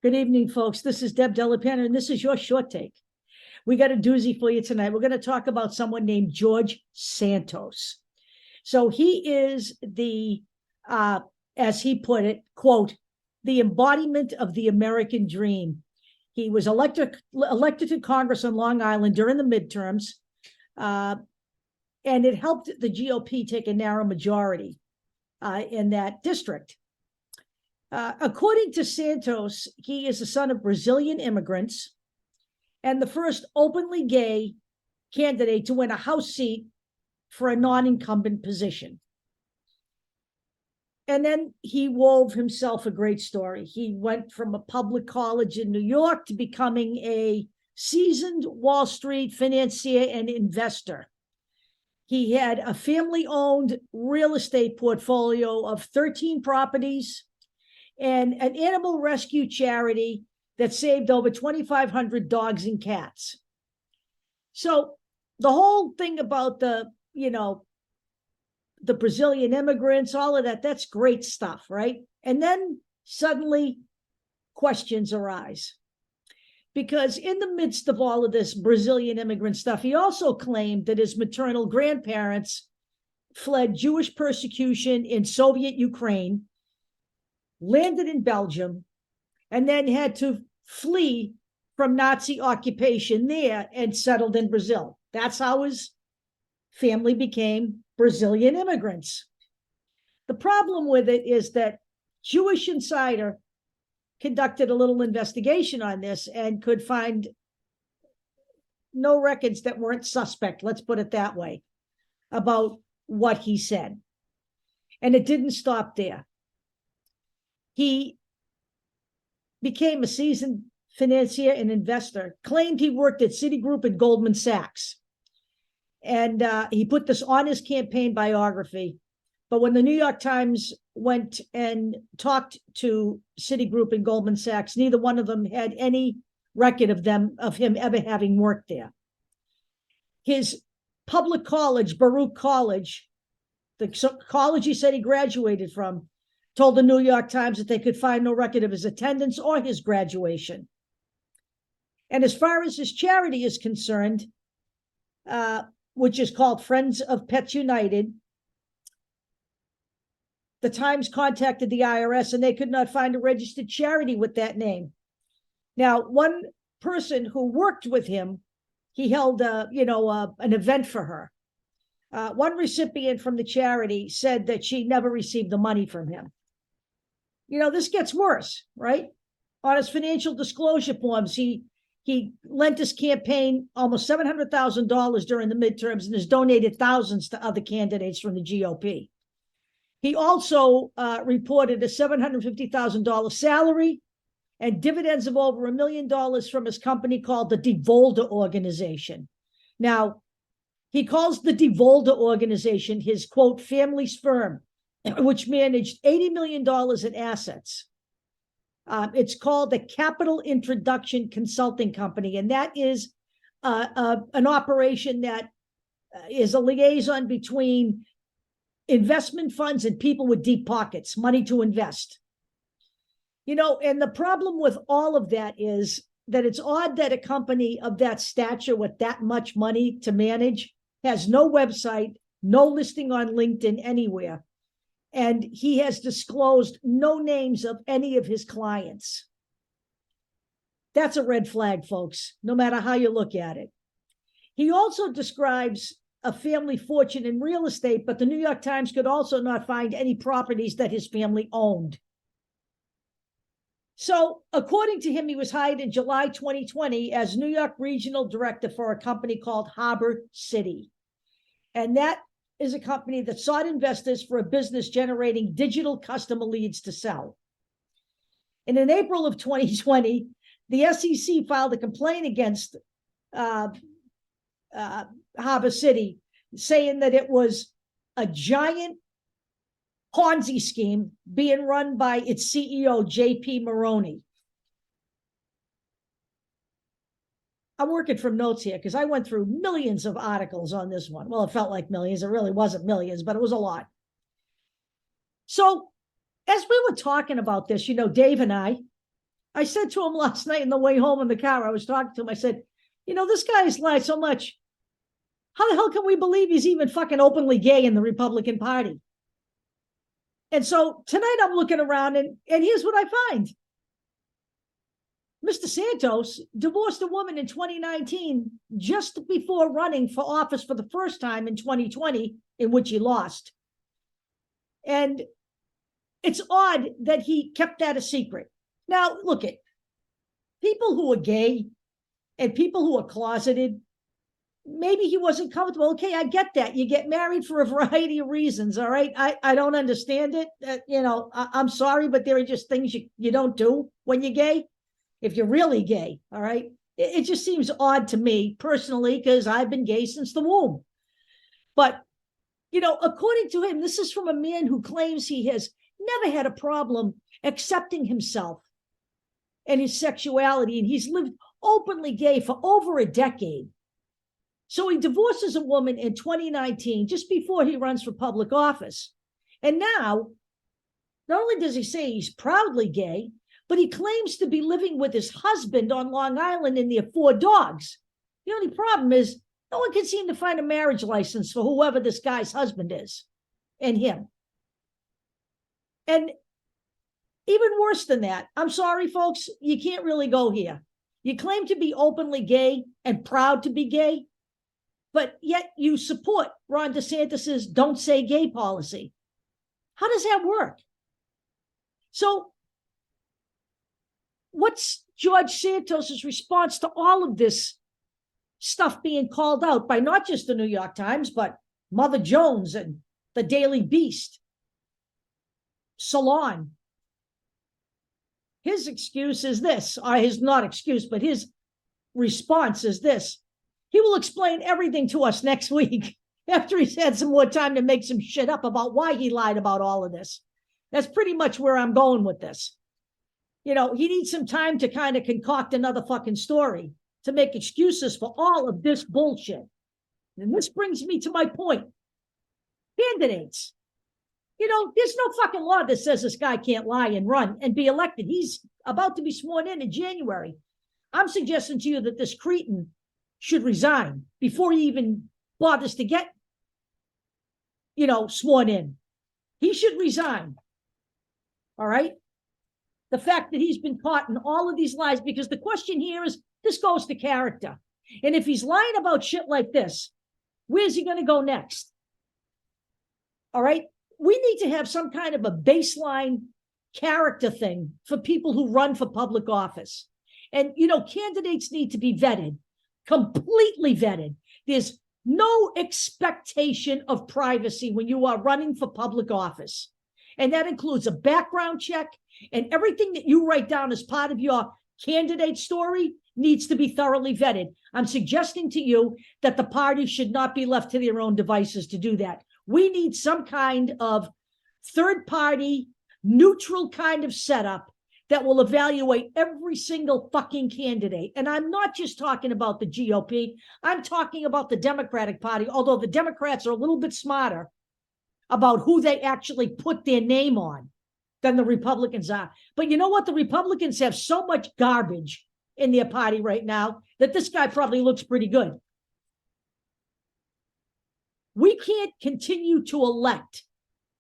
Good evening, folks. This is Deb Delapenna, and this is your short take. We got a doozy for you tonight. We're going to talk about someone named George Santos. So he is the, as he put it, quote, the embodiment of the American dream. He was elected to Congress on Long Island during the midterms, and it helped the GOP take a narrow majority in that district. According to Santos, he is the son of Brazilian immigrants and the first openly gay candidate to win a House seat for a non-incumbent position. And then he wove himself a great story. He went from a public college in New York to becoming a seasoned Wall Street financier and investor. He had a family-owned real estate portfolio of 13 properties and an animal rescue charity that saved over 2,500 dogs and cats. So the whole thing about the Brazilian immigrants, all of that, that's great stuff, right? And then suddenly questions arise. Because in the midst of all of this Brazilian immigrant stuff, he also claimed that his maternal grandparents fled Jewish persecution in Soviet Ukraine, landed in Belgium, and then had to flee from Nazi occupation there and settled in Brazil. That's how his family became Brazilian immigrants. The problem with it is that Jewish Insider conducted a little investigation on this and could find no records that weren't suspect, let's put it that way, about what he said. And it didn't stop there. He became a seasoned financier and investor, claimed he worked at Citigroup and Goldman Sachs. And he put this on his campaign biography. But when the New York Times went and talked to Citigroup and Goldman Sachs, neither one of them had any record of him ever having worked there. His public college, Baruch College, the college he said he graduated from, told the New York Times that they could find no record of his attendance or his graduation. And as far as his charity is concerned, which is called Friends of Pets United, the Times contacted the IRS and they could not find a registered charity with that name. Now, one person who worked with him, he held an event for her. One recipient from the charity said that she never received the money from him. This gets worse, right? On his financial disclosure forms, he lent his campaign almost $700,000 during the midterms and has donated thousands to other candidates from the GOP. He also reported a $750,000 salary and dividends of over $1 million from his company called the DeVolder Organization. Now, he calls the DeVolder Organization his, quote, family sperm, which managed $80 million in assets. It's called the Capital Introduction Consulting Company, and that is an operation that is a liaison between investment funds and people with deep pockets, money to invest. And the problem with all of that is that it's odd that a company of that stature with that much money to manage has no website, no listing on LinkedIn anywhere. And he has disclosed no names of any of his clients. That's a red flag, folks, no matter how you look at it. He also describes a family fortune in real estate, but the New York Times could also not find any properties that his family owned. So, according to him, he was hired in July 2020 as New York Regional Director for a company called Harbor City. And that is a company that sought investors for a business generating digital customer leads to sell. And in April of 2020, the SEC filed a complaint against Harbor City, saying that it was a giant Ponzi scheme being run by its CEO, J.P. Maroney. I'm working from notes here because I went through millions of articles on this one. Well, it felt like millions. It really wasn't millions, but it was a lot. So as we were talking about this, Dave and I, I said to him last night on the way home in the car, I was talking to him, I said, this guy has lied so much. How the hell can we believe he's even fucking openly gay in the Republican Party? And so tonight I'm looking around and here's what I find. Mr. Santos divorced a woman in 2019 just before running for office for the first time in 2020, in which he lost. And it's odd that he kept that a secret. Now, look at people who are gay and people who are closeted. Maybe he wasn't comfortable. Okay, I get that. You get married for a variety of reasons, all right? I don't understand it. I'm sorry, but there are just things you don't do when you're gay, if you're really gay, all right? It just seems odd to me personally because I've been gay since the womb. But, according to him, this is from a man who claims he has never had a problem accepting himself and his sexuality, and he's lived openly gay for over a decade. So he divorces a woman in 2019, just before he runs for public office. And now, not only does he say he's proudly gay, but he claims to be living with his husband on Long Island and their 4 dogs. The only problem is no one can seem to find a marriage license for whoever this guy's husband is and him. And even worse than that, I'm sorry, folks, you can't really go here. You claim to be openly gay and proud to be gay, but yet you support Ron DeSantis's "Don't Say Gay" policy. How does that work? So what's George Santos's response to all of this stuff being called out by not just the New York Times, but Mother Jones and the Daily Beast, Salon? His excuse is this, or his not excuse, but his response is this. He will explain everything to us next week after he's had some more time to make some shit up about why he lied about all of this. That's pretty much where I'm going with this. He needs some time to kind of concoct another fucking story to make excuses for all of this bullshit. And this brings me to my point. Candidates. There's no fucking law that says this guy can't lie and run and be elected. He's about to be sworn in January. I'm suggesting to you that this cretin should resign before he even bothers to get, sworn in. He should resign. All right? The fact that he's been caught in all of these lies, because the question here is, this goes to character. And if he's lying about shit like this, where's he going to go next? All right? We need to have some kind of a baseline character thing for people who run for public office. And, candidates need to be vetted, completely vetted. There's no expectation of privacy when you are running for public office. And that includes a background check, and everything that you write down as part of your candidate story needs to be thoroughly vetted. I'm suggesting to you that the party should not be left to their own devices to do that. We need some kind of third-party, neutral kind of setup that will evaluate every single fucking candidate. And I'm not just talking about the GOP. I'm talking about the Democratic Party, although the Democrats are a little bit smarter about who they actually put their name on than the Republicans are. But you know what? The Republicans have so much garbage in their party right now that this guy probably looks pretty good. We can't continue to elect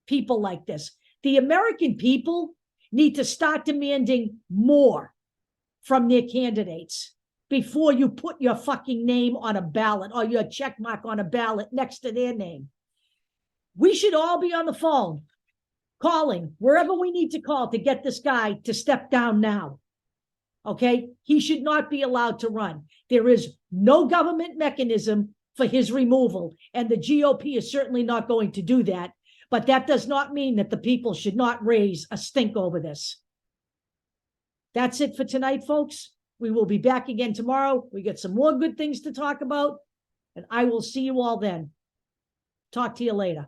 people like this. The American people need to start demanding more from their candidates before you put your fucking name on a ballot or your check mark on a ballot next to their name. We should all be on the phone, calling wherever we need to call to get this guy to step down now. Okay? He should not be allowed to run. There is no government mechanism for his removal, and the GOP is certainly not going to do that. But that does not mean that the people should not raise a stink over this. That's it for tonight, folks. We will be back again tomorrow. We got some more good things to talk about, and I will see you all then. Talk to you later.